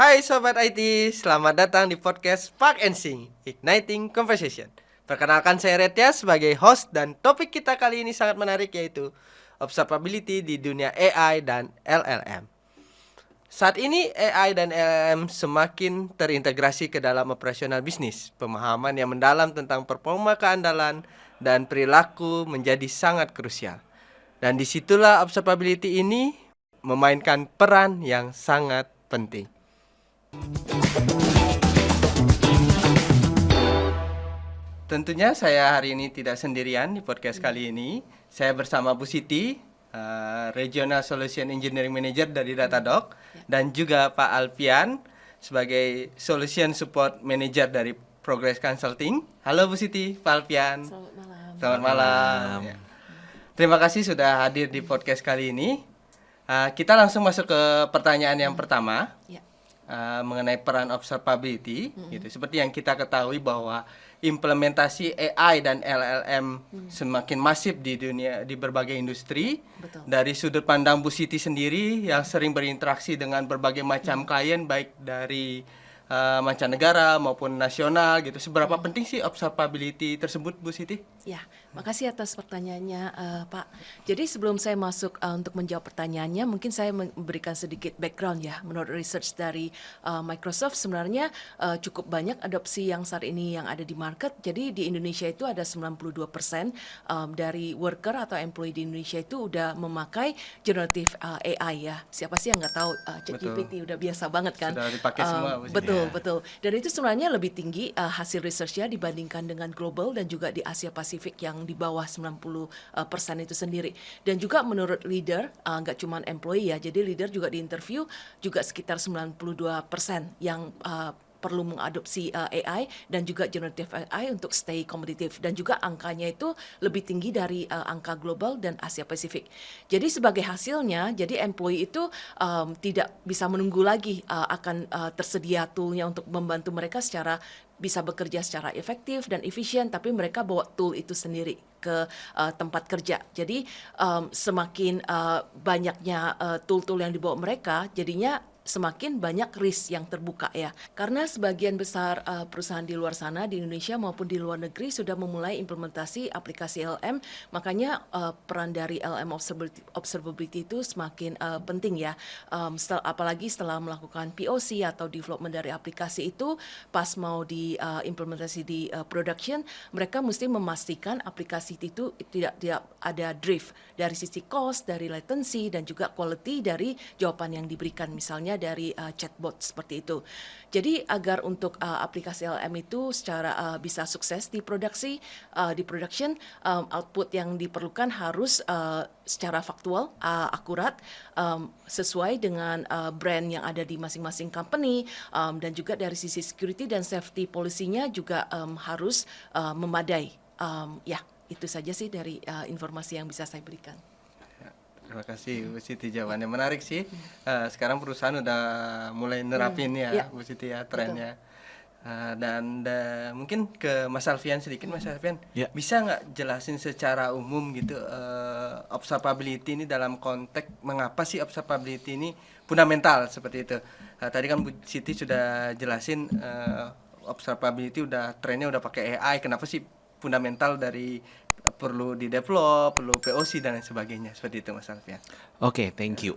Hai Sobat IT, selamat datang di podcast Spark and Sing, Igniting Conversation. Perkenalkan saya Retya sebagai host dan topik kita kali ini sangat menarik yaitu observability di dunia AI dan LLM. Saat ini AI dan LLM semakin terintegrasi ke dalam operasional bisnis. Pemahaman yang mendalam tentang performa keandalan dan perilaku menjadi sangat krusial. Dan disitulah observability ini memainkan peran yang sangat penting. Tentunya saya hari ini tidak sendirian di podcast kali ini. Saya bersama Bu Siti, Regional Solution Engineering Manager dari Datadog, dan juga Pak Alfian sebagai Solution Support Manager dari Progress Consulting. Halo Bu Siti, Pak Alfian. Selamat malam. Selamat malam. Ya. Terima kasih sudah hadir di podcast kali ini. Kita langsung masuk ke pertanyaan yang pertama. Ya. Mengenai peran observability gitu. Seperti yang kita ketahui bahwa implementasi AI dan LLM semakin masif di dunia di berbagai industri. Betul. Dari sudut pandang Bu Siti sendiri yang sering berinteraksi dengan berbagai macam klien baik dari mancanegara maupun nasional gitu. Seberapa penting sih observability tersebut Bu Siti? Ya, makasih atas pertanyaannya Pak. Jadi sebelum saya masuk untuk menjawab pertanyaannya, mungkin saya memberikan sedikit background ya. Menurut research dari Microsoft sebenarnya cukup banyak adopsi yang saat ini yang ada di market. Jadi di Indonesia itu ada 92% dari worker atau employee di Indonesia itu udah memakai generative AI ya. Siapa sih yang nggak tahu ChatGPT udah biasa banget kan? Sudah dipakai semua Bu Siti. Betul. Dan itu sebenarnya lebih tinggi hasil researchnya dibandingkan dengan global dan juga di Asia Pasifik yang di bawah 90% itu sendiri. Dan juga menurut leader, nggak cuma employee ya, jadi leader juga di interview juga sekitar 92% yang perlu mengadopsi AI dan juga generative AI untuk stay kompetitif, dan juga angkanya itu lebih tinggi dari angka global dan Asia Pasifik. Jadi sebagai hasilnya, jadi employee itu tidak bisa menunggu lagi akan tersedia toolnya untuk membantu mereka secara bisa bekerja secara efektif dan efisien, tapi mereka bawa tool itu sendiri ke tempat kerja. Jadi semakin banyaknya tool-tool yang dibawa mereka, jadinya semakin banyak risk yang terbuka ya. Karena sebagian besar perusahaan di luar sana, di Indonesia maupun di luar negeri sudah memulai implementasi aplikasi LM, makanya peran dari LM observability itu semakin penting ya. Apalagi setelah melakukan POC atau development dari aplikasi itu, pas mau diimplementasi di production, mereka mesti memastikan aplikasi itu tidak ada drift dari sisi cost, dari latency, dan juga quality dari jawaban yang diberikan, misalnya dari chatbot seperti itu. Jadi agar untuk aplikasi LM itu secara bisa sukses di production, output yang diperlukan harus secara faktual, akurat, sesuai dengan brand yang ada di masing-masing company, dan juga dari sisi security dan safety policy-nya juga harus memadai. Ya, itu saja sih dari informasi yang bisa saya berikan. Terima kasih Bu Siti, jawabannya menarik sih. Sekarang perusahaan udah mulai nerapin Bu Siti ya trennya. Dan mungkin ke Mas Alfian sedikit, Mas Alfian, bisa nggak jelasin secara umum gitu observability ini dalam konteks mengapa sih observability ini fundamental seperti itu. Tadi kan Bu Siti sudah jelasin observability trennya udah pakai AI, kenapa sih fundamental dari perlu di-develop, perlu POC dan lain sebagainya. Seperti itu Mas Alfian. Oke, thank you.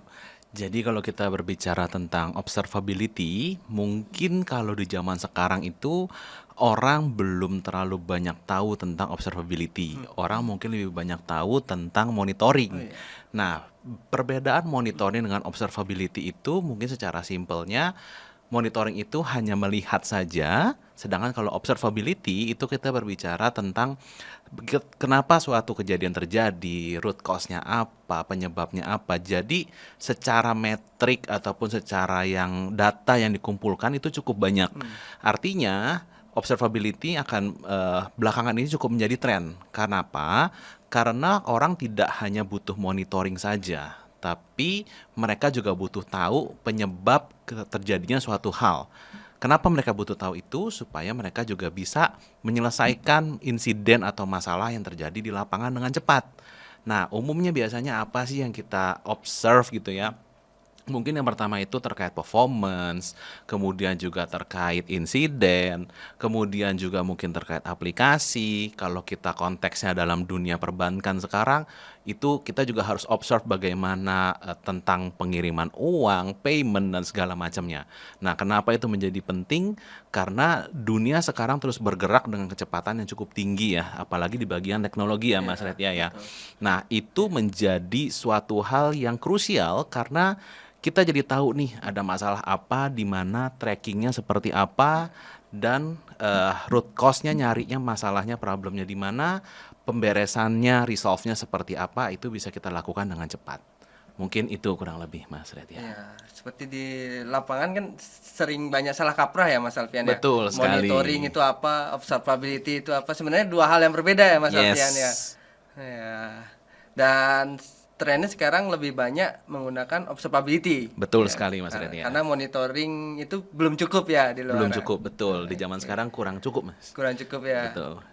Jadi kalau kita berbicara tentang observability, mungkin kalau di zaman sekarang itu orang belum terlalu banyak tahu tentang observability. Orang mungkin lebih banyak tahu tentang monitoring. Nah, perbedaan monitoring dengan observability itu mungkin secara simpelnya monitoring itu hanya melihat saja, sedangkan kalau observability itu kita berbicara tentang kenapa suatu kejadian terjadi, root cause-nya apa, penyebabnya apa. Jadi secara metrik ataupun secara yang data yang dikumpulkan itu cukup banyak. Artinya observability akan belakangan ini cukup menjadi tren. Karena apa? Karena orang tidak hanya butuh monitoring saja, tapi mereka juga butuh tahu penyebab terjadinya suatu hal. Kenapa mereka butuh tahu itu? Supaya mereka juga bisa menyelesaikan insiden atau masalah yang terjadi di lapangan dengan cepat. Nah, umumnya biasanya apa sih yang kita observe gitu ya? Mungkin yang pertama itu terkait performance, kemudian juga terkait insiden, kemudian juga mungkin terkait aplikasi. Kalau kita konteksnya dalam dunia perbankan sekarang, itu kita juga harus observe bagaimana tentang pengiriman uang, payment, dan segala macamnya. Nah, kenapa itu menjadi penting? Karena dunia sekarang terus bergerak dengan kecepatan yang cukup tinggi ya, apalagi di bagian teknologi ya Mas Retia ya. Nah, itu menjadi suatu hal yang krusial karena kita jadi tahu nih ada masalah apa, di mana trackingnya seperti apa, dan root cause-nya nyarinya masalahnya, problemnya di mana, pemberesannya, resolve-nya seperti apa, itu bisa kita lakukan dengan cepat. Mungkin itu kurang lebih Mas Retia. Ya, seperti di lapangan kan sering banyak salah kaprah ya Mas Alfian ya. Betul sekali. Monitoring itu apa, observability itu apa, sebenarnya dua hal yang berbeda ya Mas Yes. Alfian ya. Ya. Dan trennya sekarang lebih banyak menggunakan observability. Betul sekali Mas Retia. Karena monitoring itu belum cukup ya di luar. Belum cukup, betul. Di zaman sekarang kurang cukup Mas. Kurang cukup ya. Betul.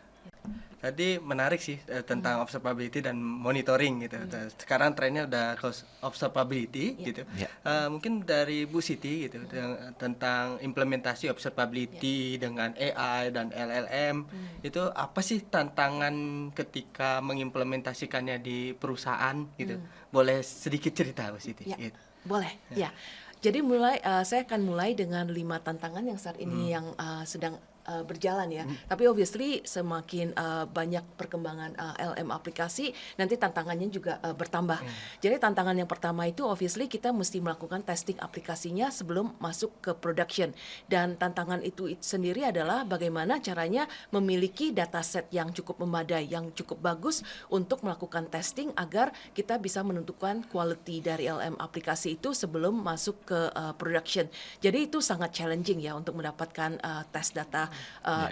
Tadi menarik sih tentang observability dan monitoring gitu. Sekarang trennya udah ke observability gitu. Ya. Mungkin dari Bu Siti gitu tentang implementasi observability dengan AI dan LLM itu apa sih tantangan ketika mengimplementasikannya di perusahaan gitu? Boleh sedikit cerita Bu Siti? Ya, Gitu. boleh. Ya. Jadi saya akan mulai dengan 5 tantangan yang saat ini yang sedang berjalan ya. Tapi obviously semakin banyak perkembangan LM aplikasi, nanti tantangannya juga bertambah. Jadi tantangan yang pertama itu obviously kita mesti melakukan testing aplikasinya sebelum masuk ke production. Dan tantangan itu sendiri adalah bagaimana caranya memiliki dataset yang cukup memadai, yang cukup bagus untuk melakukan testing agar kita bisa menentukan quality dari LM aplikasi itu sebelum masuk ke production. Jadi itu sangat challenging ya untuk mendapatkan tes data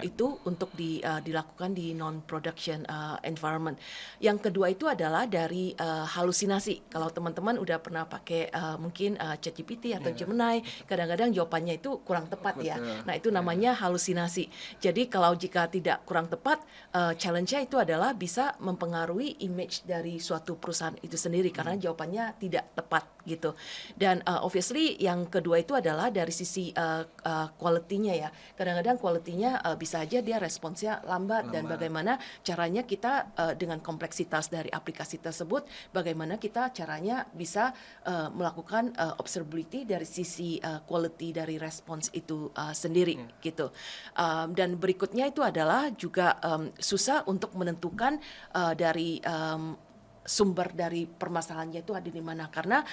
itu untuk dilakukan di non-production environment. Yang kedua itu adalah dari halusinasi. Kalau teman-teman udah pernah pakai mungkin ChatGPT atau Gemini, kadang-kadang jawabannya itu kurang tepat ya. Nah itu namanya halusinasi. Jadi kalau jika tidak kurang tepat, challenge-nya itu adalah bisa mempengaruhi image dari suatu perusahaan itu sendiri karena jawabannya tidak tepat gitu. Dan obviously yang kedua itu adalah dari sisi quality-nya ya. Kadang-kadang quality-nya bisa aja dia responsnya lambat dan bagaimana caranya kita dengan kompleksitas dari aplikasi tersebut, bagaimana kita caranya bisa melakukan observability dari sisi quality dari respons itu sendiri gitu. Dan berikutnya itu adalah juga susah untuk menentukan dari sumber dari permasalahannya itu ada di mana karena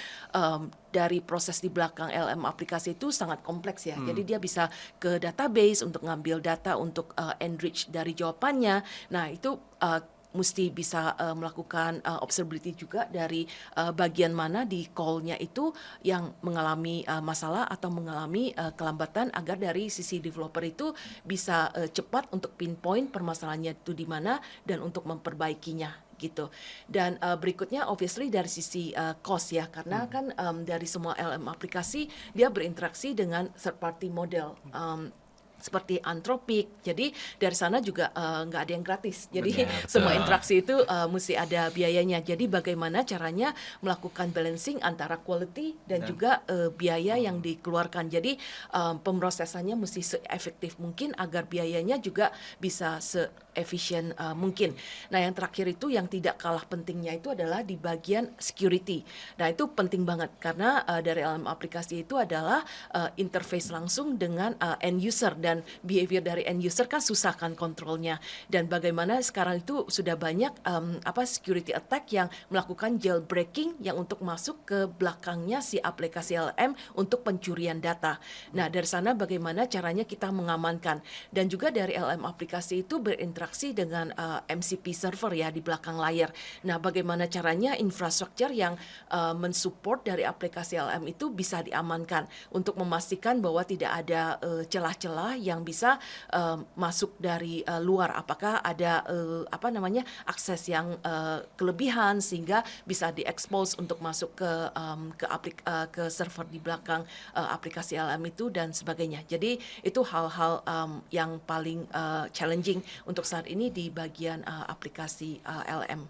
dari proses di belakang LM aplikasi itu sangat kompleks ya. Jadi dia bisa ke database untuk ngambil data untuk enrich dari jawabannya. Nah, itu mesti bisa melakukan observability juga dari bagian mana di call-nya itu yang mengalami masalah atau mengalami kelambatan agar dari sisi developer itu bisa cepat untuk pinpoint permasalahannya itu di mana dan untuk memperbaikinya gitu. Dan berikutnya obviously dari sisi cost ya karena kan dari semua LM aplikasi dia berinteraksi dengan third party model seperti Anthropic. Jadi dari sana juga nggak ada yang gratis. Jadi semua interaksi itu mesti ada biayanya. Jadi bagaimana caranya melakukan balancing antara quality dan juga biaya yang dikeluarkan. Jadi pemrosesannya mesti seefektif mungkin agar biayanya juga bisa efisien mungkin. Nah, yang terakhir itu yang tidak kalah pentingnya itu adalah di bagian security. Nah, itu penting banget karena dari LLM aplikasi itu adalah interface langsung dengan end user, dan behavior dari end user kan susah kan kontrolnya. Dan bagaimana sekarang itu sudah banyak security attack yang melakukan jailbreaking yang untuk masuk ke belakangnya si aplikasi LLM untuk pencurian data. Nah, dari sana bagaimana caranya kita mengamankan, dan juga dari LLM aplikasi itu berinteraksi dengan MCP server ya di belakang layar. Nah, bagaimana caranya infrastruktur yang mensupport dari aplikasi LLM itu bisa diamankan untuk memastikan bahwa tidak ada celah-celah yang bisa masuk dari luar. Apakah ada akses yang kelebihan sehingga bisa diekspos untuk masuk ke server di belakang aplikasi LLM itu dan sebagainya. Jadi itu hal-hal yang paling challenging untuk saat ini di bagian aplikasi LLM.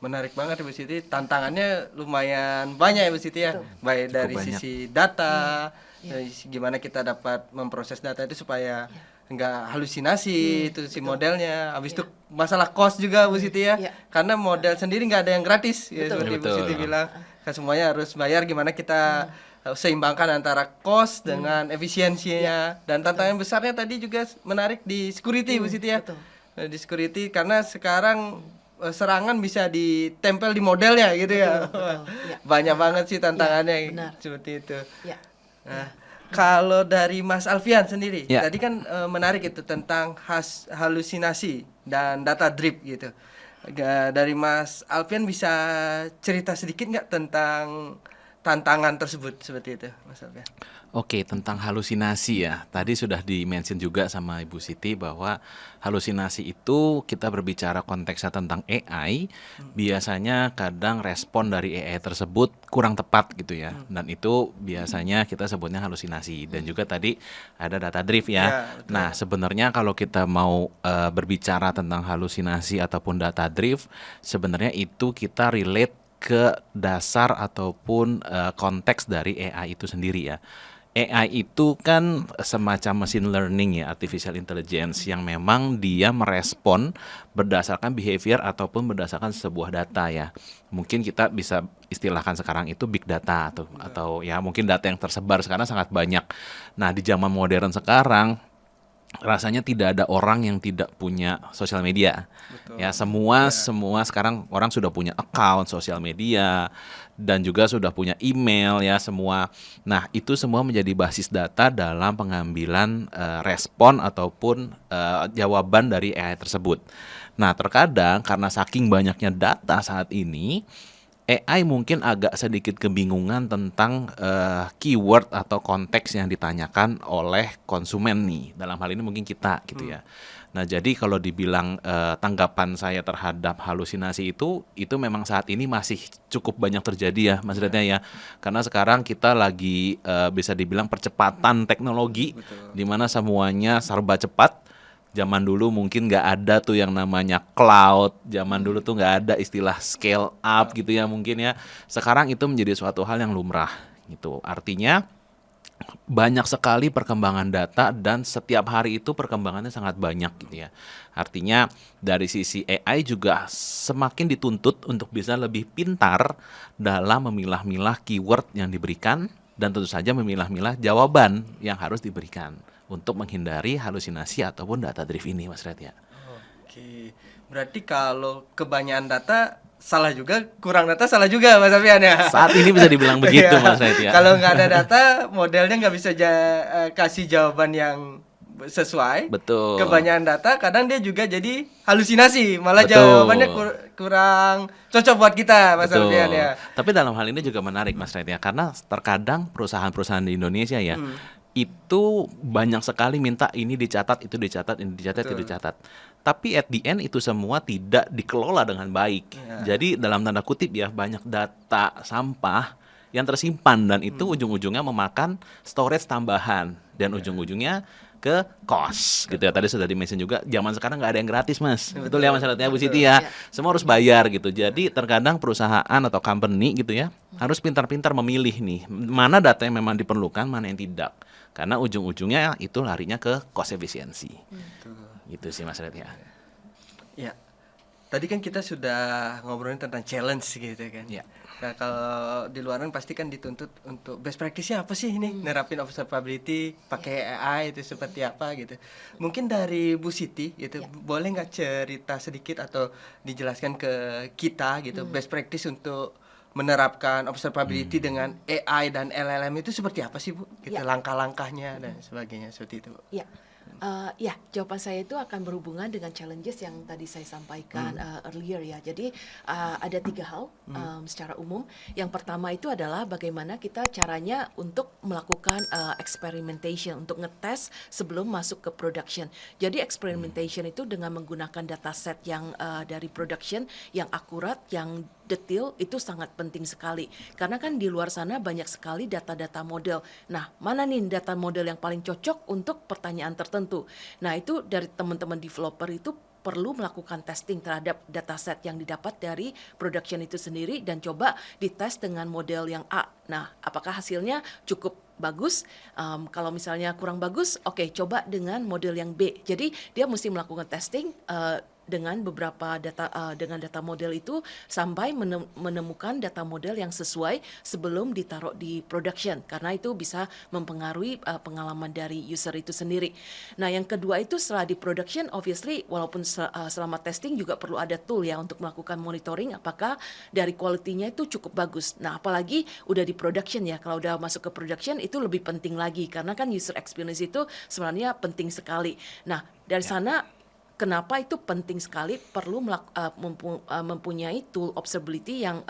Menarik banget Ibu Siti, tantangannya lumayan banyak Ibu Siti ya. Baik Cukup dari banyak. sisi data, dari gimana kita dapat memproses data itu supaya nggak halusinasi itu si modelnya. Habis itu masalah cost juga Bu Siti ya. Karena model sendiri nggak ada yang gratis ya, seperti Bu Betul. Siti bilang. Kan semuanya harus bayar, gimana kita seimbangkan antara cost dengan efisiensinya. Dan tantangan besarnya tadi juga menarik di security Bu Siti ya. Betul. Di security karena sekarang serangan bisa ditempel di modelnya gitu ya. Betul. Ya. Banyak banget sih tantangannya benar. seperti itu. Ya. Nah, kalau dari Mas Alfian sendiri, Ya. tadi kan menarik itu tentang halusinasi dan data drip gitu. Dari Mas Alfian bisa cerita sedikit nggak tentang tantangan tersebut seperti itu, Mas Alfian? Oke, tentang halusinasi ya. Tadi sudah di-mention juga sama Ibu Siti bahwa halusinasi itu kita berbicara konteksnya tentang AI, biasanya kadang respon dari AI tersebut kurang tepat gitu ya. Dan itu biasanya kita sebutnya halusinasi. Dan juga tadi ada data drift Ya, ya. betul. Nah, sebenarnya kalau kita mau berbicara tentang halusinasi ataupun data drift, sebenarnya itu kita relate ke dasar ataupun konteks dari AI itu sendiri ya. AI itu kan semacam machine learning ya, artificial intelligence yang memang dia merespon berdasarkan behavior ataupun berdasarkan sebuah data ya. Mungkin kita bisa istilahkan sekarang itu big data atau ya mungkin data yang tersebar sekarang sangat banyak. Nah, di zaman modern sekarang rasanya tidak ada orang yang tidak punya sosial media. Betul. Ya, semua sekarang orang sudah punya account sosial media dan juga sudah punya email ya semua. Nah, itu semua menjadi basis data dalam pengambilan respon ataupun jawaban dari AI tersebut. Nah, terkadang karena saking banyaknya data saat ini, AI mungkin agak sedikit kebingungan tentang keyword atau konteks yang ditanyakan oleh konsumen nih. Dalam hal ini mungkin kita gitu ya. Nah, jadi kalau dibilang tanggapan saya terhadap halusinasi itu memang saat ini masih cukup banyak terjadi ya Mas Retnya ya. Karena sekarang kita lagi bisa dibilang percepatan teknologi, di mana semuanya serba cepat. Zaman dulu mungkin nggak ada tuh yang namanya cloud, zaman dulu tuh nggak ada istilah scale up gitu ya mungkin ya. Sekarang itu menjadi suatu hal yang lumrah gitu. Artinya banyak sekali perkembangan data dan setiap hari itu perkembangannya sangat banyak gitu ya. Artinya dari sisi AI juga semakin dituntut untuk bisa lebih pintar dalam memilah-milah keyword yang diberikan dan tentu saja memilah-milah jawaban yang harus diberikan untuk menghindari halusinasi ataupun data drift ini Mas Red ya. Oke, berarti kalau kebanyakan data salah juga, kurang data salah juga Mas Alfian ya. Saat ini bisa dibilang begitu Iya. Mas Red ya. Kalau nggak ada data, modelnya nggak bisa kasih jawaban yang sesuai. Betul. Kebanyakan data, kadang dia juga jadi halusinasi, malah Betul. jawabannya kurang cocok buat kita, Mas Betul. Alfian ya. Tapi dalam hal ini juga menarik Mas Red ya, karena terkadang perusahaan-perusahaan di Indonesia ya itu banyak sekali minta ini dicatat, itu dicatat, ini dicatat, itu dicatat. Tapi at the end itu semua tidak dikelola dengan baik. Jadi dalam tanda kutip ya banyak data sampah yang tersimpan dan itu ujung-ujungnya memakan storage tambahan dan ujung-ujungnya ke cost gitu ya. Tadi sudah di-mention juga, zaman sekarang nggak ada yang gratis Mas. Betul ya Mas Ratnya, Bu Siti ya. Semua harus bayar gitu. Jadi terkadang perusahaan atau company gitu ya harus pintar-pintar memilih nih mana data yang memang diperlukan, mana yang tidak. Karena ujung-ujungnya itu larinya ke cost efisiensi. Gitu sih Mas Red ya. Ya, tadi kan kita sudah ngobrolin tentang challenge gitu kan. Ya. Nah, kalau di luaran pasti kan dituntut untuk best practice-nya apa sih ini? Nerapin observability pakai AI itu seperti apa gitu. Mungkin dari Bu Siti gitu, boleh nggak cerita sedikit atau dijelaskan ke kita gitu best practice untuk menerapkan observability dengan AI dan LLM itu seperti apa sih Bu? Gitu Ya. langkah-langkahnya dan sebagainya seperti itu Bu. Ya, ya, jawaban saya itu akan berhubungan dengan challenges yang tadi saya sampaikan earlier ya. Jadi ada 3 hal secara umum. Yang pertama itu adalah bagaimana kita caranya untuk melakukan experimentation, untuk ngetes sebelum masuk ke production. Jadi experimentation itu dengan menggunakan dataset yang dari production yang akurat, yang detail itu sangat penting sekali. Karena kan di luar sana banyak sekali data-data model. Nah, mana nih data model yang paling cocok untuk pertanyaan tertentu. Nah, itu dari teman-teman developer itu perlu melakukan testing terhadap dataset yang didapat dari production itu sendiri dan coba dites dengan model yang A. Nah, apakah hasilnya cukup bagus? Kalau misalnya kurang bagus, oke, coba dengan model yang B. Jadi dia mesti melakukan testing dengan beberapa dengan data model itu sampai menemukan data model yang sesuai sebelum ditaruh di production, karena itu bisa mempengaruhi pengalaman dari user itu sendiri. Nah, yang kedua itu setelah di production, obviously walaupun selama testing juga perlu ada tool ya untuk melakukan monitoring apakah dari quality-nya itu cukup bagus. Nah, apalagi udah di production ya, kalau udah masuk ke production itu lebih penting lagi karena kan user experience itu sebenarnya penting sekali. Nah, dari sana kenapa itu penting sekali perlu mempunyai tool observability yang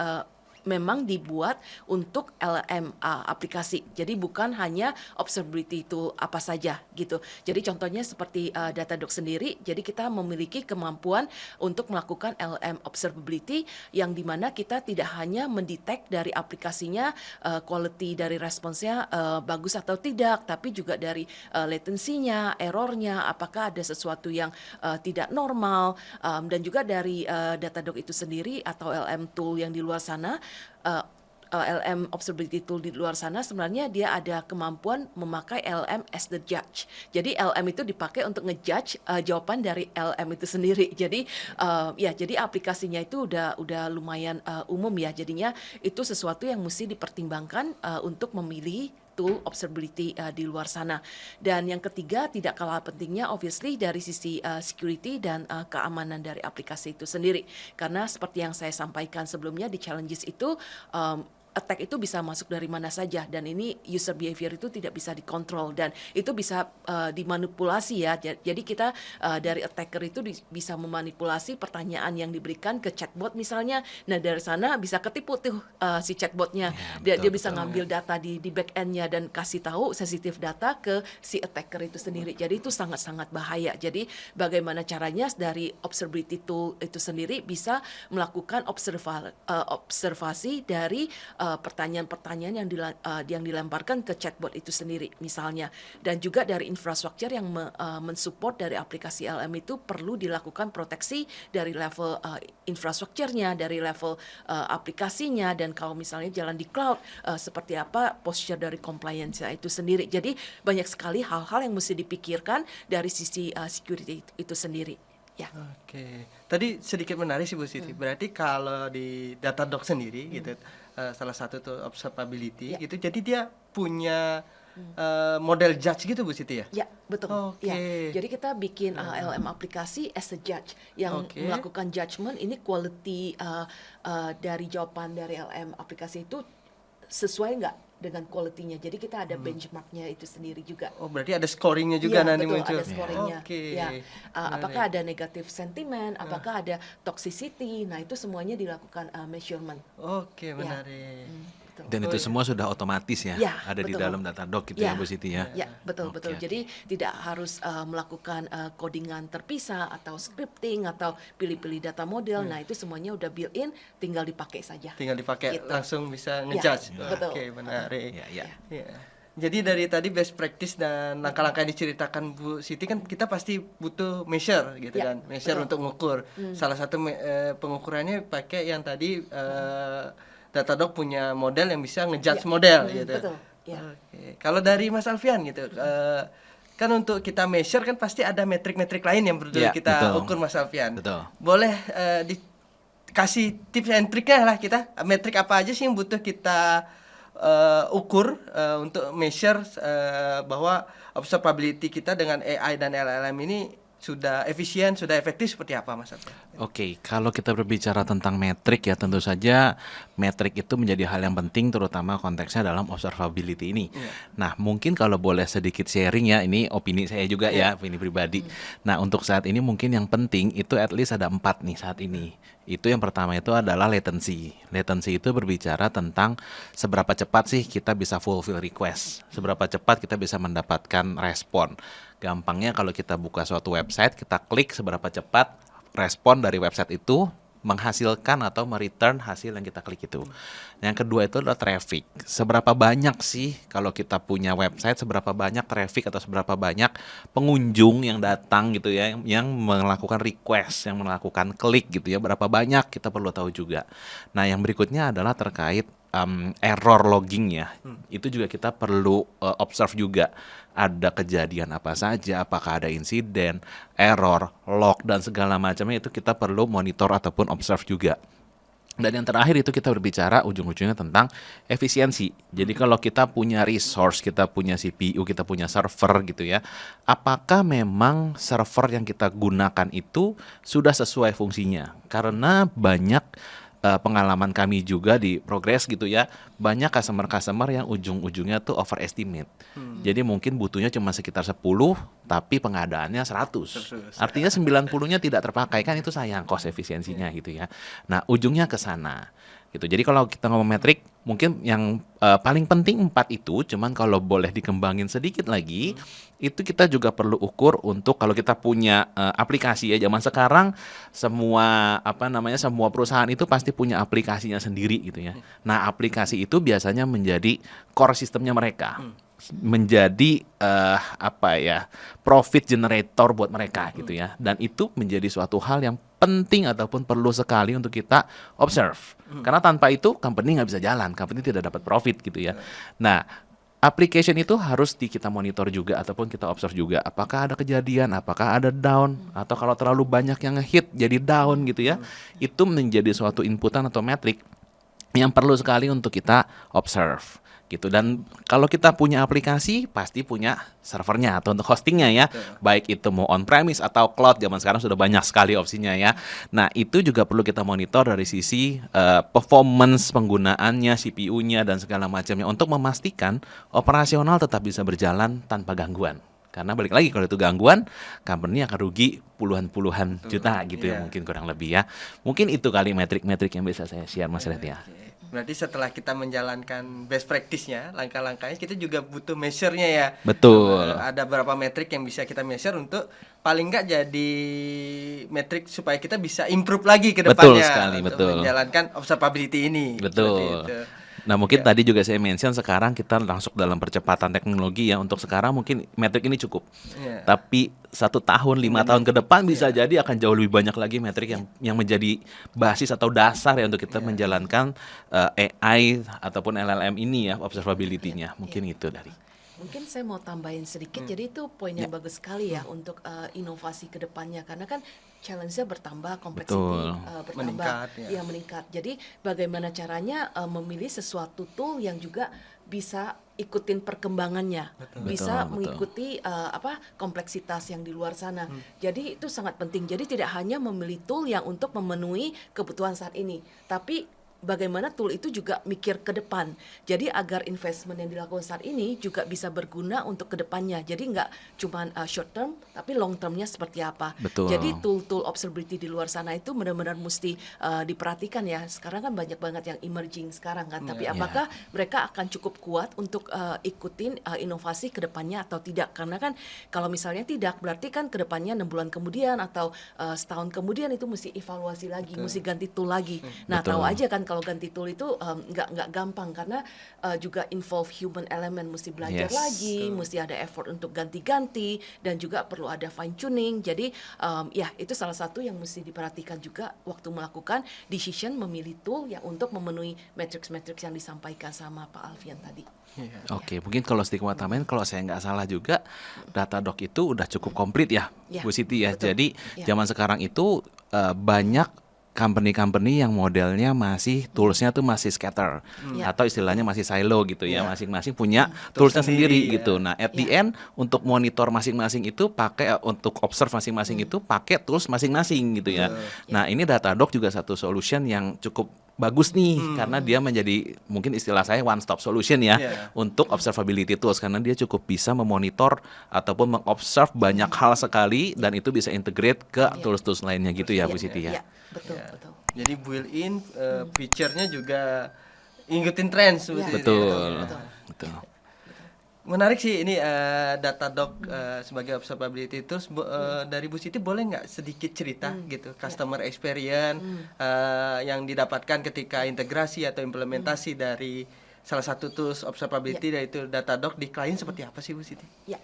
memang dibuat untuk LLM aplikasi. Jadi bukan hanya observability tool apa saja gitu. Jadi contohnya seperti Datadog sendiri, jadi kita memiliki kemampuan untuk melakukan LLM observability yang dimana kita tidak hanya mendetek dari aplikasinya quality dari responsnya bagus atau tidak, tapi juga dari latensinya, errornya, apakah ada sesuatu yang tidak normal, dan juga dari Datadog itu sendiri atau LLM tool yang di luar sana. LM observability tool di luar sana sebenarnya dia ada kemampuan memakai LM as the judge. Jadi LM itu dipakai untuk ngejudge jawaban dari LM itu sendiri. Jadi ya, jadi aplikasinya itu udah lumayan umum ya. Jadinya itu sesuatu yang mesti dipertimbangkan untuk memilih tool observability di luar sana. Dan yang ketiga tidak kalah pentingnya obviously dari sisi security dan keamanan dari aplikasi itu sendiri. Karena seperti yang saya sampaikan sebelumnya di challenges itu attack itu bisa masuk dari mana saja dan ini user behavior itu tidak bisa dikontrol dan itu bisa dimanipulasi ya. Jadi kita dari attacker itu bisa memanipulasi pertanyaan yang diberikan ke chatbot misalnya. Nah, dari sana bisa ketipu tuh si chatbotnya. Dia bisa ngambil data di back end-nya dan kasih tahu sensitif data ke si attacker itu sendiri. Jadi itu sangat-sangat bahaya. Jadi bagaimana caranya dari observability tool itu sendiri bisa melakukan observasi dari pertanyaan-pertanyaan yang dilemparkan ke chatbot itu sendiri misalnya, dan juga dari infrastruktur yang mensupport dari aplikasi LM itu perlu dilakukan proteksi dari level infrastrukturnya, dari level aplikasinya, dan kalau misalnya jalan di cloud seperti apa posture dari compliance itu sendiri. Jadi banyak sekali hal-hal yang mesti dipikirkan dari sisi security itu sendiri. Ya. Oke, tadi sedikit menarik sih Bu Siti. Berarti kalau di Datadog sendiri gitu, salah satu tuh observability gitu. Jadi dia punya model judge gitu Bu Siti ya? Ya, betul. Oke. Ya. Jadi kita bikin LM aplikasi as a judge yang melakukan judgment ini quality dari jawaban dari LM aplikasi itu sesuai nggak dengan quality-nya. Jadi kita ada benchmark-nya itu sendiri juga. Oh, berarti ada scoring-nya juga ya, nanti betul, muncul. ada scoring-nya. Oke. Ya. Apakah ada negative sentiment, apakah ada toxicity. Nah, itu semuanya dilakukan measurement. Oke, menarik. Betul. Dan itu semua sudah otomatis ya, Ya, ada di betul. dalam Datadog gitu ya Bu Siti ya. Ya, betul. Jadi tidak harus melakukan codingan terpisah atau scripting atau pilih-pilih data model. Nah, itu semuanya udah built-in, tinggal dipakai saja. Tinggal dipakai Gitu. langsung bisa ngejudge. betul. Oke, menarik. Ya. Ya. Jadi dari tadi best practice dan langkah-langkah yang diceritakan Bu Siti kan kita pasti butuh measure gitu Ya, kan, measure betul. untuk mengukur. Salah satu pengukurannya pakai yang tadi Datadog punya model yang bisa ngejudge Ya, model gitu. betul. Ya. Oke. Kalau dari Mas Alfian gitu, kan untuk kita measure kan pasti ada metrik-metrik lain yang perlu Ya, kita betul. ukur Mas Alfian. Betul. Boleh dikasih tips and triknya lah kita, metrik apa aja sih yang butuh kita ukur untuk measure bahwa observability kita dengan AI dan LLM ini sudah efisien, sudah efektif seperti apa Mas Alfian? Oke, kalau kita berbicara tentang metrik ya tentu saja metrik itu menjadi hal yang penting terutama konteksnya dalam observability ini. Nah, mungkin kalau boleh sedikit sharing ya, ini opini saya juga ya, opini pribadi. Nah, untuk saat ini mungkin yang penting itu at least ada 4 nih saat ini. Itu yang pertama itu adalah latency. Latency itu berbicara tentang seberapa cepat sih kita bisa fulfill request, seberapa cepat kita bisa mendapatkan respon. Gampangnya kalau kita buka suatu website, kita klik seberapa cepat respon dari website itu menghasilkan atau mereturn hasil yang kita klik itu. Yang kedua itu adalah traffic. Seberapa banyak sih kalau kita punya website, seberapa banyak traffic atau seberapa banyak pengunjung yang datang gitu ya, yang melakukan request, yang melakukan klik gitu ya, berapa banyak kita perlu tahu juga. Nah, yang berikutnya adalah terkait error logging ya. Itu juga kita perlu observe juga. Ada kejadian apa saja, apakah ada insiden, error, log, dan segala macamnya itu kita perlu monitor ataupun observe juga. Dan yang terakhir itu kita berbicara ujung-ujungnya tentang efisiensi. Jadi kalau kita punya resource, kita punya CPU, kita punya server gitu ya, apakah memang server yang kita gunakan itu sudah sesuai fungsinya? Karena banyak pengalaman kami juga di Progress gitu ya, banyak customer yang ujung-ujungnya tuh overestimate. Jadi mungkin butuhnya cuma sekitar 10, tapi pengadaannya 100. Artinya 90-nya tidak terpakai, kan itu sayang cost efisiensinya gitu ya. Nah, ujungnya ke sana. Gitu. Jadi kalau kita ngomong metrik, mungkin yang paling penting 4 itu, cuman kalau boleh dikembangin sedikit lagi, itu kita juga perlu ukur untuk kalau kita punya aplikasi ya, zaman sekarang semua semua perusahaan itu pasti punya aplikasinya sendiri gitu ya. Nah, aplikasi itu biasanya menjadi core sistemnya mereka. Menjadi profit generator buat mereka gitu ya, dan itu menjadi suatu hal yang penting ataupun perlu sekali untuk kita observe, karena tanpa itu company nggak bisa jalan, company tidak dapat profit gitu ya. Nah, application itu harus kita monitor juga ataupun kita observe juga, apakah ada kejadian, apakah ada down, atau kalau terlalu banyak yang nge-hit jadi down gitu ya. Itu menjadi suatu inputan atau metrik yang perlu sekali untuk kita observe gitu. Dan kalau kita punya aplikasi pasti punya servernya atau untuk hostingnya ya, baik itu mau on premise atau cloud, zaman sekarang sudah banyak sekali opsinya ya. Nah, itu juga perlu kita monitor dari sisi performance penggunaannya, CPU-nya dan segala macamnya untuk memastikan operasional tetap bisa berjalan tanpa gangguan. Karena balik lagi, kalau itu gangguan, company akan rugi puluhan juta gitu ya, mungkin kurang lebih ya. Mungkin itu kali metrik-metrik yang bisa saya share Mas Red ya. Berarti setelah kita menjalankan best practice-nya, langkah-langkahnya, kita juga butuh measure-nya ya. Betul. Ada beberapa metrik yang bisa kita measure untuk paling nggak jadi metrik supaya kita bisa improve lagi ke depannya. Betul sekali, untuk betul. menjalankan observability ini. Betul. Seperti itu. Nah, mungkin tadi juga saya mention sekarang kita langsung dalam percepatan teknologi ya. Untuk sekarang mungkin metrik ini cukup. Tapi 1 tahun, 5 tahun ke depan bisa jadi akan jauh lebih banyak lagi metrik yang menjadi basis atau dasar ya untuk kita menjalankan AI ataupun LLM ini ya, observability-nya. Mungkin itu dari. Mungkin saya mau tambahin sedikit, jadi itu poin yang bagus sekali ya untuk inovasi ke depannya, karena kan challenge-nya bertambah, kompleksiti bertambah, meningkat. Jadi bagaimana caranya memilih sesuatu tool yang juga bisa ikutin perkembangannya, bisa mengikuti kompleksitas yang di luar sana. Jadi itu sangat penting. Jadi tidak hanya memilih tool yang untuk memenuhi kebutuhan saat ini, tapi bagaimana tool itu juga mikir ke depan. Jadi agar investment yang dilakukan saat ini juga bisa berguna untuk ke depannya. Jadi nggak cuma short term, tapi long termnya seperti apa. Betul. Jadi tool-tool observability di luar sana itu benar-benar mesti diperhatikan ya. Sekarang kan banyak banget yang emerging sekarang kan. Tapi apakah mereka akan cukup kuat untuk ikutin inovasi ke depannya atau tidak? Karena kan kalau misalnya tidak, berarti kan ke depannya 6 bulan kemudian atau setahun kemudian itu mesti evaluasi lagi, mesti ganti tool lagi. Nah, tahu aja kan kalau ganti tool itu nggak gampang karena juga involve human element, mesti belajar Yes. lagi, mesti ada effort untuk ganti-ganti dan juga perlu ada fine tuning. Jadi ya itu salah satu yang mesti diperhatikan juga waktu melakukan decision memilih tool yang untuk memenuhi matrix-matrix yang disampaikan sama Pak Alfian tadi. Iya. Oke, mungkin kalau sedikit mau tambahin, kalau saya nggak salah juga, Datadog itu udah cukup komplit ya, Ya, Bu Siti ya. betul. Jadi Ya. zaman sekarang itu banyak company-company yang modelnya masih toolsnya tuh masih scatter Ya. atau istilahnya masih silo gitu ya, Ya. masing-masing punya Tools toolsnya sendiri, sendiri ya. gitu. Nah, at the Ya. end untuk monitor masing-masing itu pakai untuk observe masing-masing itu pakai tools masing-masing gitu ya. Nah, ini Datadog juga satu solution yang cukup bagus nih karena dia menjadi mungkin istilah saya one stop solution ya Iya. untuk observability tools karena dia cukup bisa memonitor ataupun mengobserve banyak hal sekali dan itu bisa integrate ke tools-tools lainnya gitu ya Bu Siti ya. Ya, betul, Ya. betul. Jadi built-in feature-nya juga ngikutin tren seperti Ya. itu. Betul. Betul. Betul. Menarik sih ini Datadog sebagai observability tools. Dari Bu Siti boleh nggak sedikit cerita gitu customer experience yang didapatkan ketika integrasi atau implementasi dari salah satu tools observability yaitu Datadog di klien seperti apa sih Bu Siti? Ya,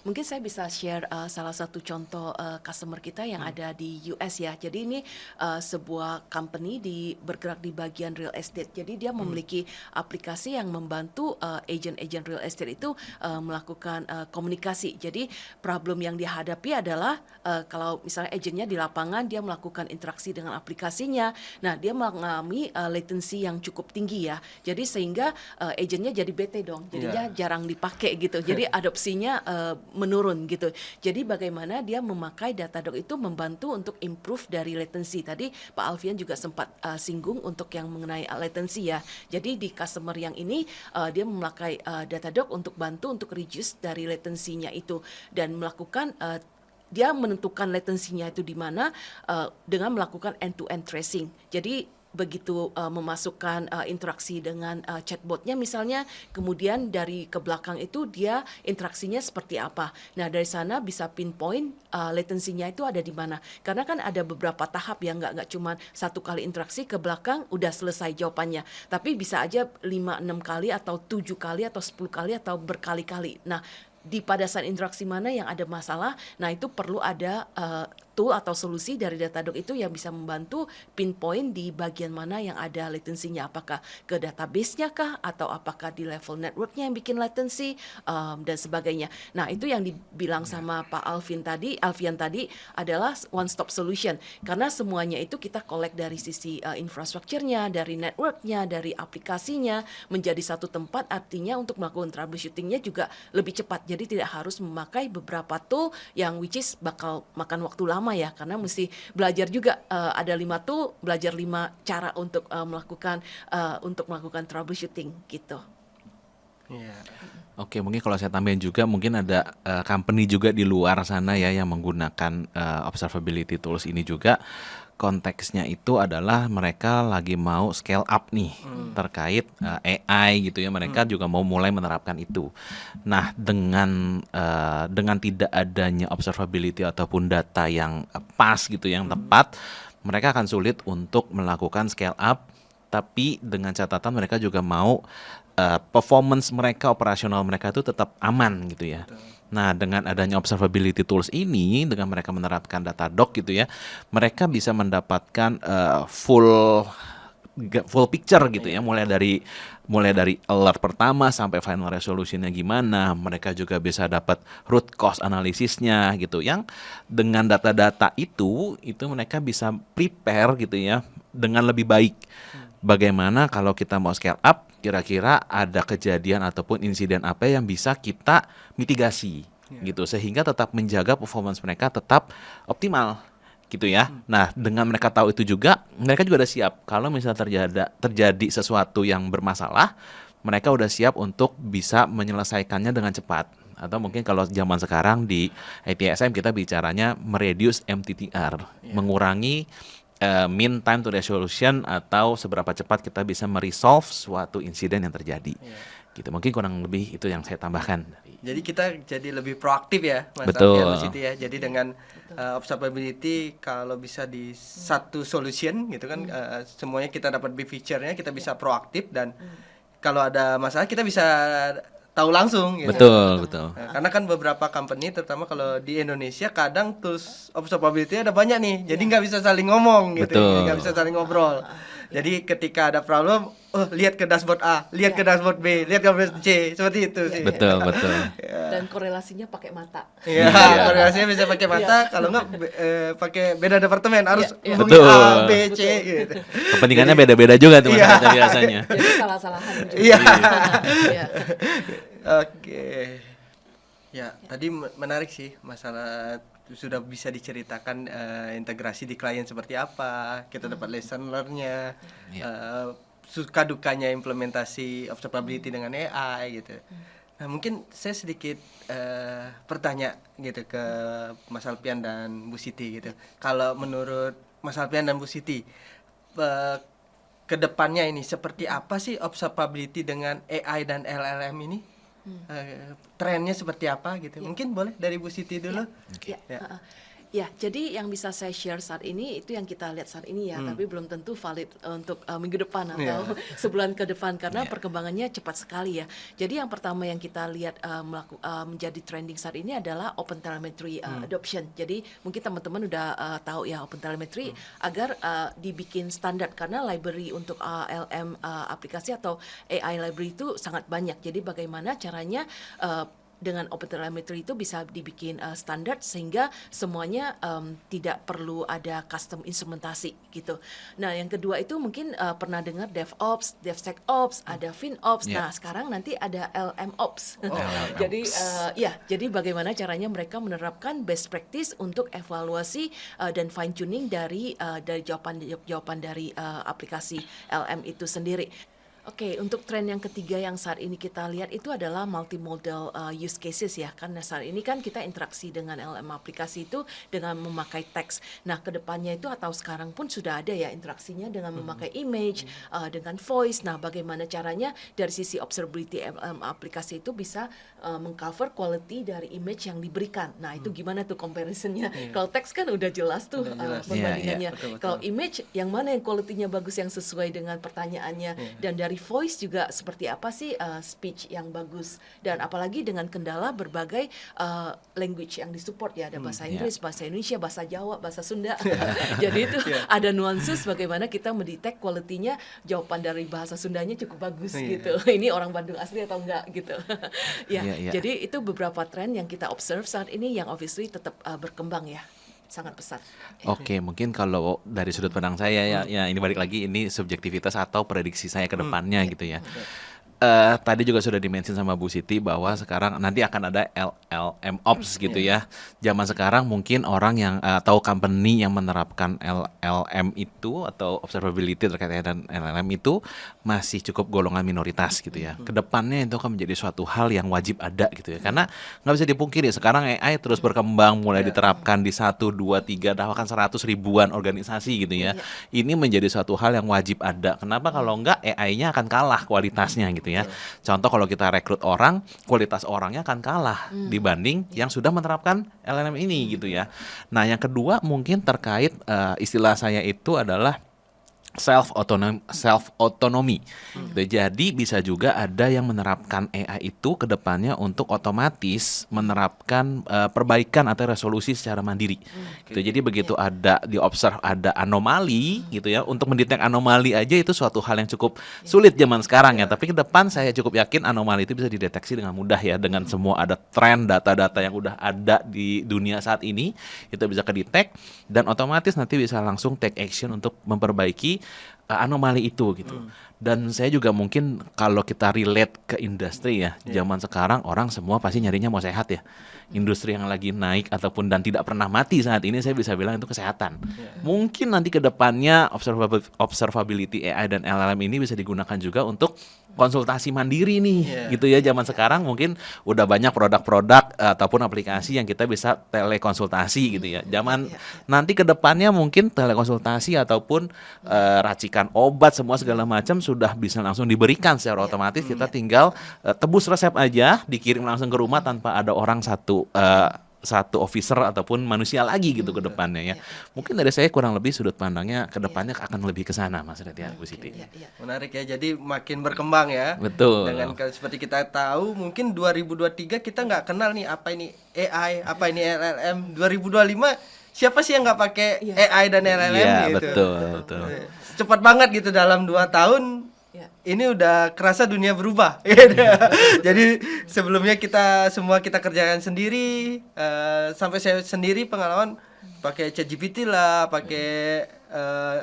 mungkin saya bisa share salah satu contoh customer kita yang ada di US ya. Jadi ini sebuah company bergerak di bagian real estate. Jadi dia memiliki aplikasi yang membantu agent-agent real estate itu melakukan komunikasi. Jadi problem yang dihadapi adalah kalau misalnya agentnya di lapangan dia melakukan interaksi dengan aplikasinya. Nah, dia mengalami latency yang cukup tinggi ya. Jadi sehingga agentnya jadi bete dong, jadinya jarang dipakai gitu. Jadi adopsinya menurun gitu. Jadi bagaimana dia memakai Datadog itu membantu untuk improve dari latency. Tadi Pak Alfian juga sempat singgung untuk yang mengenai latency ya. Jadi di customer yang ini dia memakai Datadog untuk bantu untuk reduce dari latensinya itu dan melakukan dia menentukan latensinya itu di mana dengan melakukan end-to-end tracing. Jadi begitu memasukkan interaksi dengan chatbotnya misalnya, kemudian dari ke belakang itu dia interaksinya seperti apa. Nah dari sana bisa pinpoint latensinya itu ada di mana. Karena kan ada beberapa tahap yang nggak cuma satu kali interaksi ke belakang udah selesai jawabannya. Tapi bisa aja 5-6 kali atau 7 kali atau 10 kali atau berkali-kali. Nah di pada saat interaksi mana yang ada masalah, nah itu perlu ada tool atau solusi dari Datadog itu yang bisa membantu pinpoint di bagian mana yang ada latensinya, apakah ke database-nya kah atau apakah di level network-nya yang bikin latency dan sebagainya. Nah itu yang dibilang sama Pak Alfian tadi adalah one stop solution karena semuanya itu kita collect dari sisi infrastrukturnya, dari network-nya, dari aplikasinya menjadi satu tempat, artinya untuk melakukan troubleshooting-nya juga lebih cepat. Jadi tidak harus memakai beberapa tool yang which is bakal makan waktu lama ya, karena mesti belajar juga ada 5 tool, belajar 5 cara untuk melakukan troubleshooting gitu. Iya. Oke, mungkin kalau saya tambahin juga, mungkin ada company juga di luar sana ya yang menggunakan observability tools ini juga. Konteksnya itu adalah mereka lagi mau scale up nih terkait AI gitu ya. Mereka juga mau mulai menerapkan itu. Nah, dengan tidak adanya observability ataupun data yang pas gitu, yang tepat, mereka akan sulit untuk melakukan scale up. Tapi dengan catatan mereka juga mau performance mereka, operasional mereka itu tetap aman gitu ya. Nah, dengan adanya observability tools ini, dengan mereka menerapkan Datadog gitu ya, mereka bisa mendapatkan full picture gitu ya, mulai dari alert pertama sampai final resolutionnya gimana. Mereka juga bisa dapat root cause analisisnya gitu, yang dengan data-data itu mereka bisa prepare gitu ya dengan lebih baik. Bagaimana kalau kita mau scale up, kira-kira ada kejadian ataupun insiden apa yang bisa kita mitigasi gitu, sehingga tetap menjaga performance mereka tetap optimal gitu ya. Nah, dengan mereka tahu itu juga, mereka juga udah siap kalau misalnya terjadi sesuatu yang bermasalah, mereka udah siap untuk bisa menyelesaikannya dengan cepat. Atau mungkin kalau zaman sekarang di ITSM kita bicaranya mereduce MTTR, mengurangi mean time to resolution, atau seberapa cepat kita bisa meresolve suatu insiden yang terjadi. gitu. Mungkin kurang lebih itu yang saya tambahkan. Jadi kita jadi lebih proaktif ya, Mas Betul. Alfian, Mas Siti ya. Jadi dengan observability kalau bisa di satu solution gitu kan, semuanya kita dapat big feature-nya, kita bisa proaktif dan kalau ada masalah kita bisa tahu langsung gitu. Betul. Nah, karena kan beberapa company terutama kalau di Indonesia kadang tools observability ada banyak nih, jadi nggak bisa saling ngomong gitu, Betul. nggak bisa saling ngobrol. Jadi ketika ada problem, lihat ke dashboard A, lihat ke dashboard B, lihat ke dashboard C, seperti itu sih. Betul. Dan korelasinya pakai mata. Iya, Iya. koordinasinya bisa pakai mata, kalau nggak pakai beda departemen harus Iya. hubungi Betul. A, B, C gitu. Kepentingannya beda-beda juga tuh Iya. Mas biasanya. Jadi salah-salahan juga. Iya. Iya. Oke. Ya, tadi menarik sih masalah sudah bisa diceritakan integrasi di klien seperti apa, kita dapat lesson learn-nya, suka dukanya implementasi observability dengan AI gitu. Nah, mungkin saya sedikit bertanya gitu ke Mas Alfian dan Bu Siti gitu. Kalau menurut Mas Alfian dan Bu Siti, ke depannya ini seperti apa sih observability dengan AI dan LLM ini? Trennya seperti apa gitu? Mungkin boleh dari Bu Siti dulu. Ya, Ya. ya, jadi yang bisa saya share saat ini itu yang kita lihat saat ini ya, tapi belum tentu valid untuk minggu depan atau sebulan ke depan karena perkembangannya cepat sekali ya. Jadi yang pertama yang kita lihat menjadi trending saat ini adalah Open Telemetry adoption. Jadi mungkin teman-teman udah tahu ya Open Telemetry agar dibikin standar karena library untuk LM aplikasi atau AI library itu sangat banyak. Jadi bagaimana caranya dengan OpenTelemetry itu bisa dibikin standar sehingga semuanya tidak perlu ada custom instrumentasi gitu. Nah, yang kedua itu mungkin pernah dengar DevOps, DevSecOps, ada FinOps. Nah, sekarang nanti ada LMOps. Jadi jadi bagaimana caranya mereka menerapkan best practice untuk evaluasi dan fine tuning dari jawaban dari aplikasi LM itu sendiri. Oke, untuk tren yang ketiga yang saat ini kita lihat itu adalah multimodal use cases ya. Karena saat ini kan kita interaksi dengan LM aplikasi itu dengan memakai teks. Nah, kedepannya itu atau sekarang pun sudah ada ya interaksinya dengan memakai image, dengan voice. Nah, bagaimana caranya dari sisi observability LM aplikasi itu bisa mengcover quality dari image yang diberikan. Nah, itu gimana tuh comparisonnya? Kalau teks kan udah jelas tuh perbandingannya. Betul. Kalau image yang mana yang quality-nya bagus yang sesuai dengan pertanyaannya dan dari voice juga seperti apa sih speech yang bagus dan apalagi dengan kendala berbagai language yang disupport ya ada bahasa Inggris, bahasa Indonesia, bahasa Jawa, bahasa Sunda. Jadi itu ada nuances bagaimana kita mendetek quality-nya jawaban dari bahasa Sundanya cukup bagus gitu. Ini orang Bandung asli atau enggak gitu. Jadi itu beberapa tren yang kita observe saat ini yang obviously tetap berkembang ya. Sangat pesat. Oke, mungkin kalau dari sudut pandang saya ya ini balik lagi ini subjektivitas atau prediksi saya ke depannya gitu ya. Tadi juga sudah dimention sama Bu Siti bahwa sekarang nanti akan ada LLM Ops gitu ya. Zaman sekarang mungkin orang yang atau company yang menerapkan LLM itu atau observability terkait dengan LLM itu masih cukup golongan minoritas gitu ya. Kedepannya itu akan menjadi suatu hal yang wajib ada gitu ya. Karena nggak bisa dipungkiri sekarang AI terus berkembang mulai diterapkan di 1, 2, 3 bahkan 100 ribuan organisasi gitu ya. Ini menjadi suatu hal yang wajib ada. Kenapa kalau enggak AI-nya akan kalah kualitasnya gitu ya. Contoh kalau kita rekrut orang, kualitas orangnya akan kalah dibanding yang sudah menerapkan LLM ini gitu ya. Nah, yang kedua mungkin terkait istilah saya itu adalah self autonomy. Jadi bisa juga ada yang menerapkan AI itu ke depannya untuk otomatis menerapkan perbaikan atau resolusi secara mandiri. Gitu. Jadi begitu ada di observe ada anomali gitu ya, untuk mendetek anomali aja itu suatu hal yang cukup sulit zaman sekarang ya. Tapi ke depan saya cukup yakin anomali itu bisa dideteksi dengan mudah ya, dengan semua ada tren data-data yang udah ada di dunia saat ini itu bisa kedetek dan otomatis nanti bisa langsung take action untuk memperbaiki anomali itu gitu. Dan saya juga mungkin kalau kita relate ke industri ya, zaman sekarang orang semua pasti nyarinya mau sehat ya. Industri yang lagi naik ataupun dan tidak pernah mati saat ini saya bisa bilang itu kesehatan. Mungkin nanti ke depannya observability AI dan LLM ini bisa digunakan juga untuk konsultasi mandiri nih, Iya. gitu ya. Zaman sekarang mungkin udah banyak produk-produk ataupun aplikasi yang kita bisa telekonsultasi gitu ya. Zaman nanti ke depannya mungkin telekonsultasi ataupun racikan obat semua segala macam sudah bisa langsung diberikan secara otomatis. Kita tinggal tebus resep aja, dikirim langsung ke rumah tanpa ada orang satu officer ataupun manusia lagi gitu ke depannya ya. Mungkin dari saya kurang lebih sudut pandangnya ke depannya akan lebih ke sana Mas Red ya, Bu Siti. Menarik ya, jadi makin berkembang ya. Betul. Dengan seperti kita tahu, mungkin 2023 kita nggak kenal nih apa ini AI, apa ini LLM. 2025 siapa sih yang nggak pakai AI dan LLM Iya, gitu. betul. Cepat banget gitu, dalam 2 tahun ini udah kerasa dunia berubah. Jadi sebelumnya kita kerjakan sendiri, sampai saya sendiri pengalaman pakai ChatGPT lah, pakai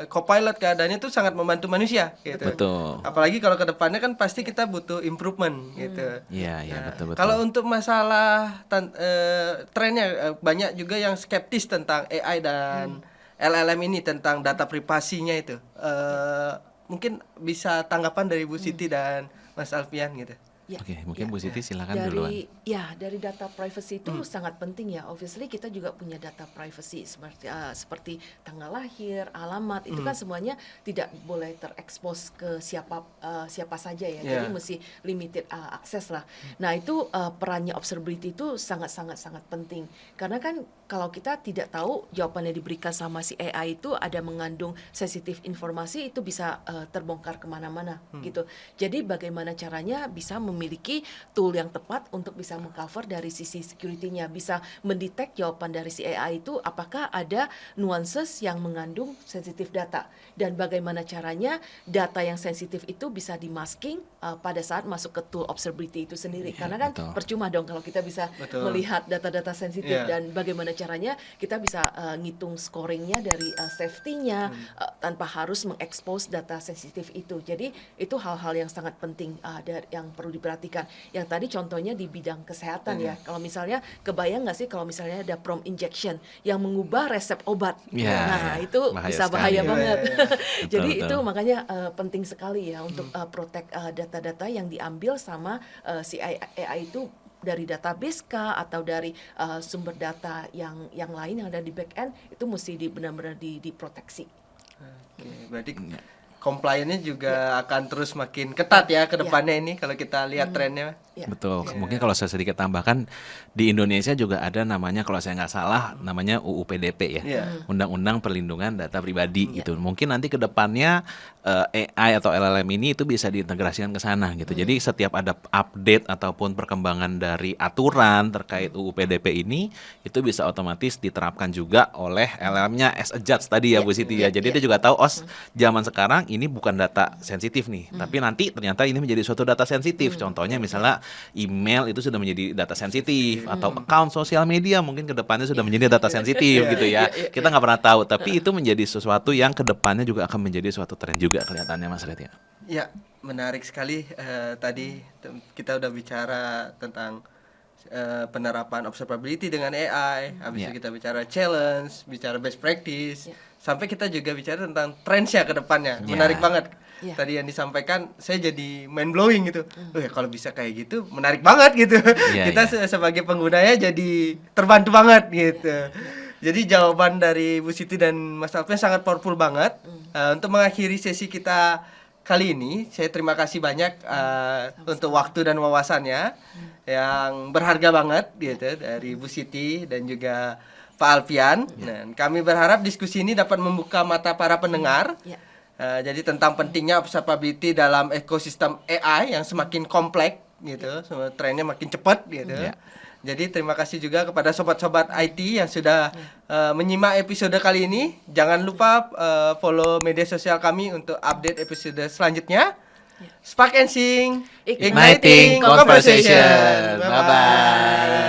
Copilot, keadaannya tuh sangat membantu manusia gitu. Betul. Apalagi kalau ke depannya kan pasti kita butuh improvement gitu. Iya, betul. Kalau untuk masalah trennya, banyak juga yang skeptis tentang AI dan LLM ini, tentang data privasinya itu. Mungkin bisa tanggapan dari Bu Siti dan Mas Alfian gitu. Oke, mungkin Bu Siti silakan duluan. Dari data privacy itu sangat penting ya. Obviously kita juga punya data privacy seperti tanggal lahir, alamat, itu kan semuanya tidak boleh terekspos ke siapa saja ya. Jadi mesti limited akses lah. Nah, itu perannya observability itu sangat penting. Karena kan kalau kita tidak tahu jawaban yang diberikan sama si AI itu ada mengandung sensitif informasi, itu bisa terbongkar kemana-mana gitu. Jadi bagaimana caranya bisa memiliki tool yang tepat untuk bisa mengcover dari sisi security-nya, bisa mendetek jawaban dari si AI itu apakah ada nuances yang mengandung sensitif data, dan bagaimana caranya data yang sensitif itu bisa dimasking pada saat masuk ke tool observability itu sendiri. Karena kan percuma dong kalau kita bisa melihat data-data sensitif, dan bagaimana caranya kita bisa ngitung scoringnya dari safety-nya tanpa harus mengekspos data sensitif itu. Jadi itu hal-hal yang sangat penting yang perlu diperhatikan. Yang tadi contohnya di bidang kesehatan ya. Kalau misalnya kebayang nggak sih kalau misalnya ada prompt injection yang mengubah resep obat. Itu bisa bahaya banget. Jadi itu makanya penting sekali ya untuk protect data-data yang diambil sama si AI itu dari database kah atau dari sumber data yang lain yang ada di back end, itu mesti benar-benar diproteksi. Oke, berarti compliance-nya juga akan terus makin ketat ya ke depannya ini kalau kita lihat trennya. Betul. Mungkin kalau saya sedikit tambahkan, di Indonesia juga ada namanya, kalau saya nggak salah, namanya UU PDP ya, Undang-Undang Perlindungan Data Pribadi gitu. Mungkin nanti ke depannya AI atau LLM ini itu bisa diintegrasikan ke sana gitu. Jadi setiap ada update ataupun perkembangan dari aturan terkait UU PDP ini, itu bisa otomatis diterapkan juga oleh LLM-nya as a judge tadi ya Bu Siti ya. Jadi dia juga tahu, zaman sekarang ini bukan data sensitif nih, tapi nanti ternyata ini menjadi suatu data sensitif. Contohnya misalnya email itu sudah menjadi data sensitif, atau account sosial media mungkin kedepannya sudah menjadi data sensitif gitu ya. Kita nggak pernah tahu, tapi itu menjadi sesuatu yang kedepannya juga akan menjadi suatu tren juga kelihatannya Mas Red ya. Ya, menarik sekali. Tadi kita udah bicara tentang penerapan observability dengan AI, habis itu kita bicara challenge, bicara best practice, sampai kita juga bicara tentang trendsnya ke depannya. Menarik banget. Tadi yang disampaikan, saya jadi mind blowing gitu. Kalau bisa kayak gitu, menarik banget gitu. Kita sebagai penggunanya jadi terbantu banget gitu. Jadi jawaban dari Bu Siti dan Mas Alfian sangat powerful banget. Untuk mengakhiri sesi kita kali ini, saya terima kasih banyak untuk waktu dan wawasannya yang berharga banget gitu dari Bu Siti dan juga Pak Alfian. Dan kami berharap diskusi ini dapat membuka mata para pendengar. Jadi tentang pentingnya observability dalam ekosistem AI yang semakin kompleks gitu, trennya makin cepat gitu. Jadi terima kasih juga kepada sobat-sobat IT yang sudah menyimak episode kali ini. Jangan lupa follow media sosial kami untuk update episode selanjutnya. Spark and Sing, Igniting Conversation. Bye-bye.